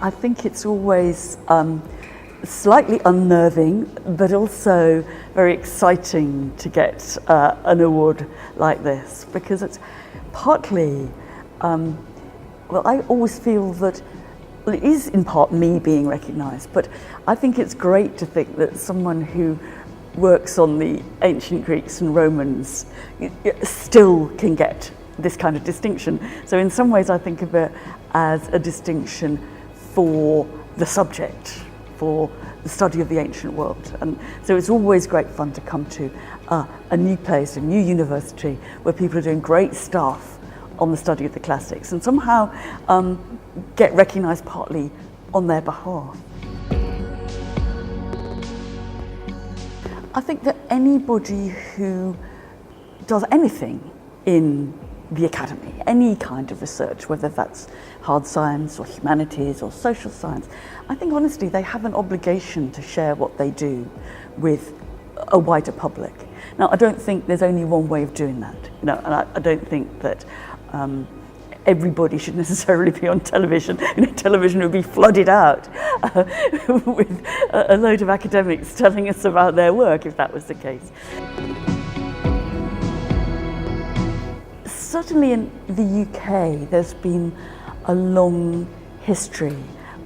I think it's always slightly unnerving, but also very exciting to get an award like this, because it's partly, well, I always feel that, well, it is in part me being recognised, but I think it's great to think that someone who works on the ancient Greeks and Romans still can get this kind of distinction. So in some ways I think of it as a distinction for the subject, for the study of the ancient world. And so it's always great fun to come to a new place, a new university, where people are doing great stuff on the study of the classics and somehow get recognised partly on their behalf. I think that anybody who does anything in the academy, any kind of research, whether that's hard science or humanities or social science, I think honestly they have an obligation to share what they do with a wider public. Now, I don't think there's only one way of doing that, and I don't think that everybody should necessarily be on television. Television would be flooded out with a load of academics telling us about their work if that was the case. Certainly in the UK, there's been a long history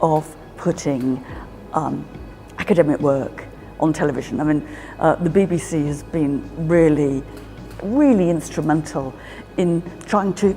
of putting academic work on television. I mean, the BBC has been really instrumental in trying to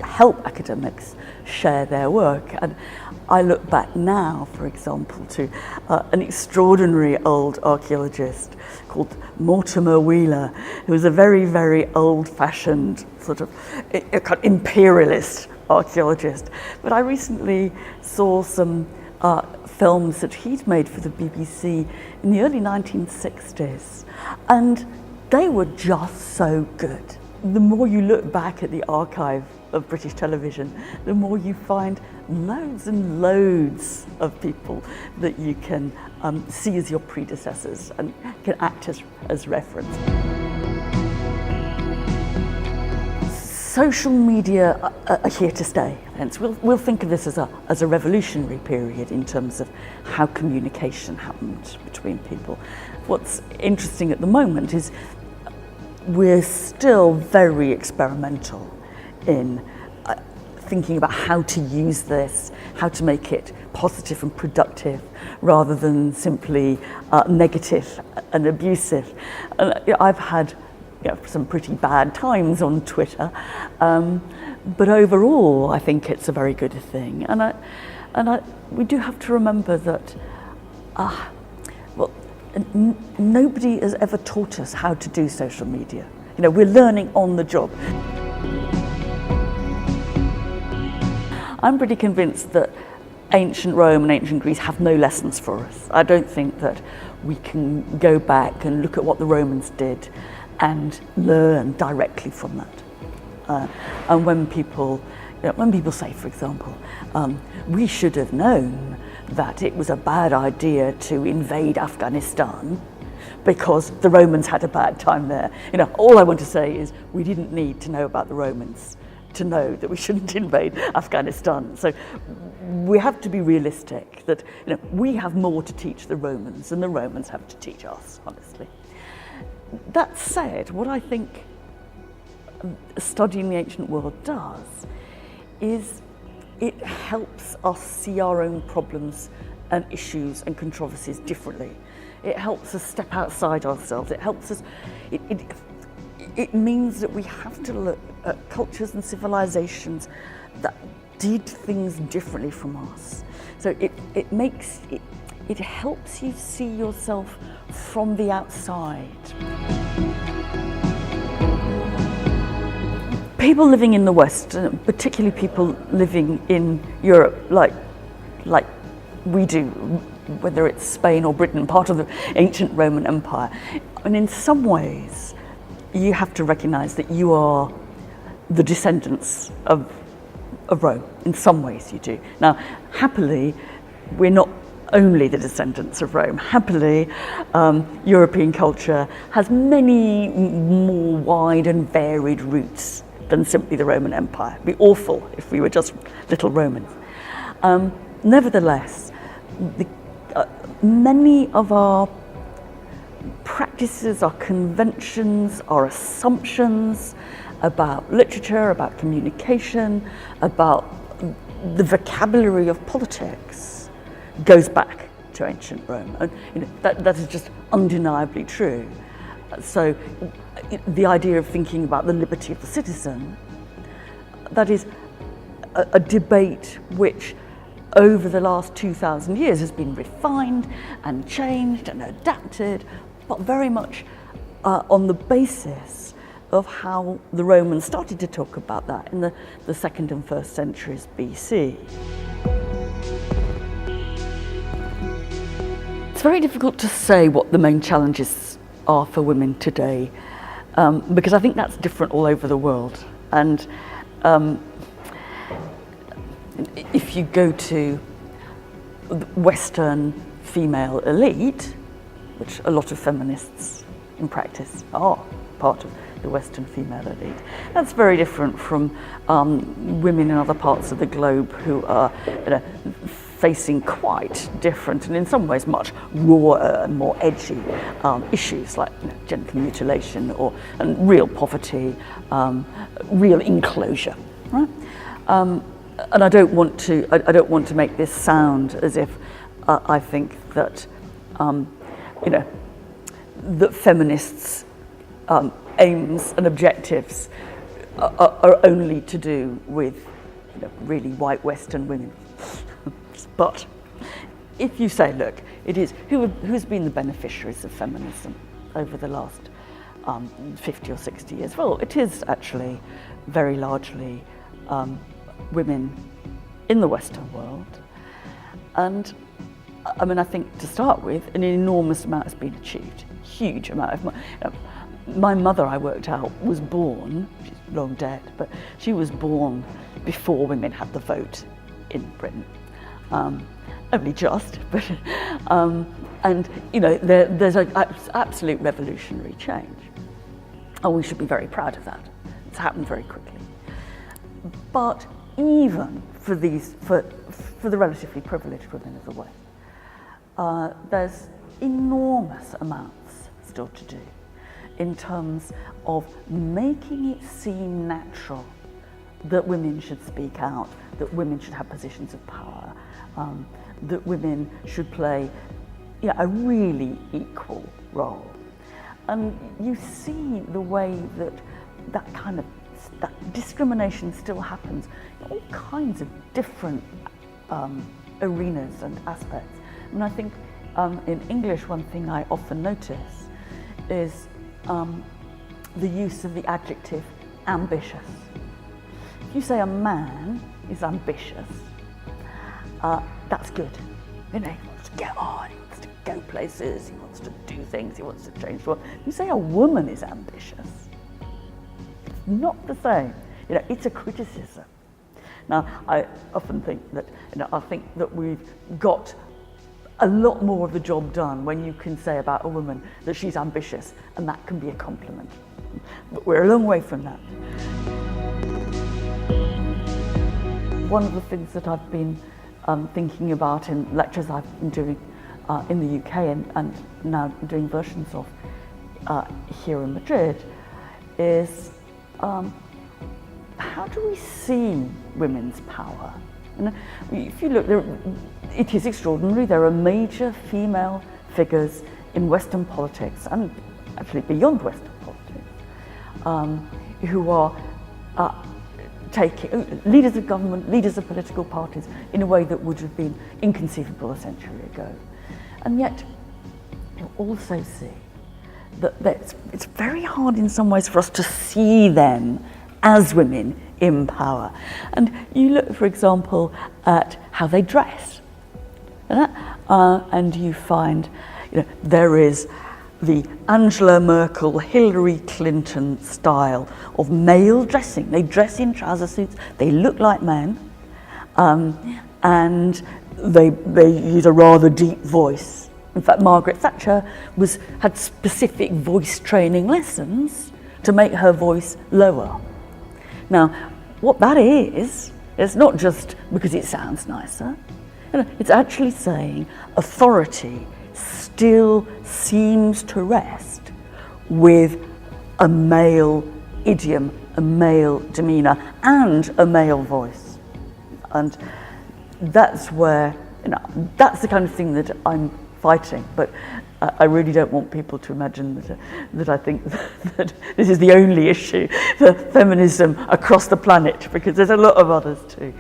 help academics share their work. And I look back now, for example, to an extraordinary old archaeologist called Mortimer Wheeler, who was a very old-fashioned sort of imperialist archaeologist. But I recently saw some films that he'd made for the BBC in the early 1960s, and they were just so good. The more you look back at the archive of British television, the more you find loads and loads of people that you can see as your predecessors and can act as reference. Social media are here to stay, hence we'll think of this as a revolutionary period in terms of how communication happened between people. What's interesting at the moment is we're still very experimental in thinking about how to use this, how to make it positive and productive rather than simply negative and abusive. And I've had some pretty bad times on Twitter, but overall I think it's a very good thing. And we do have to remember that nobody has ever taught us how to do social media. We're learning on the job. I'm pretty convinced that ancient Rome and ancient Greece have no lessons for us. I don't think that we can go back and look at what the Romans did and learn directly from that. And when people say, for example, we should have known that it was a bad idea to invade Afghanistan because the Romans had a bad time there. All I want to say is we didn't need to know about the Romans to know that we shouldn't invade Afghanistan. So we have to be realistic that we have more to teach the Romans than the Romans have to teach us, honestly. That said, what I think studying the ancient world does is it helps us see our own problems and issues and controversies differently. It helps us step outside ourselves. It helps us, it means that we have to look at cultures and civilizations that did things differently from us. So it helps you see yourself from the outside. People living in the West, particularly people living in Europe, like we do, whether it's Spain or Britain, part of the ancient Roman Empire, and in some ways, you have to recognize that you are the descendants of Rome. In some ways you do. Now, happily, we're not only the descendants of Rome. Happily, European culture has many more wide and varied roots than simply the Roman Empire. It'd be awful if we were just little Romans. nevertheless, many of our practices, our conventions, our assumptions about literature, about communication, about the vocabulary of politics goes back to ancient Rome. And that is just undeniably true. So the idea of thinking about the liberty of the citizen, that is a debate which over the last 2,000 years has been refined and changed and adapted, but very much on the basis of how the Romans started to talk about that in the 2nd and 1st centuries BC. It's very difficult to say what the main challenges are for women today, because I think that's different all over the world. And if you go to the Western female elite, which a lot of feminists in practice are part of the Western female elite, that's very different from women in other parts of the globe who are facing quite different and in some ways much rawer and more edgy issues like genital mutilation and real poverty, real enclosure, right? And I don't want to make this sound as if I think that that feminists' aims and objectives are only to do with really white Western women. But if you say, look, it is who's been the beneficiaries of feminism over the last 50 or 60 years? Well, it is actually very largely women in the Western world. And I mean, I think to start with, an enormous amount has been achieved, huge amount of my mother, I worked out, was born, she's long dead, but she was born before women had the vote in Britain. Only just, but and there's an absolute revolutionary change, and we should be very proud of that. It's happened very quickly. But even for the relatively privileged women of the West, there's enormous amounts still to do in terms of making it seem natural that women should speak out, that women should have positions of power, that women should play a really equal role. And you see the way that kind of discrimination still happens in all kinds of different arenas and aspects. And I think in English, one thing I often notice is the use of the adjective ambitious. If you say a man is ambitious, that's good. He wants to get on, he wants to go places, he wants to do things, he wants to change the world. If you say a woman is ambitious, it's not the same. It's a criticism. Now, I often think that, I think that we've got a lot more of the job done when you can say about a woman that she's ambitious, and that can be a compliment. But we're a long way from that. One of the things that I've been thinking about in lectures I've been doing in the UK and now doing versions of here in Madrid is how do we see women's power? If you look, it is extraordinary. There are major female figures in Western politics and actually beyond Western politics who are taking leaders of government, leaders of political parties in a way that would have been inconceivable a century ago. And yet you also see that it's very hard in some ways for us to see them as women in power. And you look, for example, at how they dress, and you find there is the Angela Merkel, Hillary Clinton style of male dressing. They dress in trouser suits, they look like men, and they use a rather deep voice. In fact, Margaret Thatcher had specific voice training lessons to make her voice lower. Now, what that is, it's not just because it sounds nicer, It's actually saying authority still seems to rest with a male idiom, a male demeanour, and a male voice. And that's where, that's the kind of thing that I'm fighting. But I really don't want people to imagine that I think that this is the only issue for feminism across the planet, because there's a lot of others too.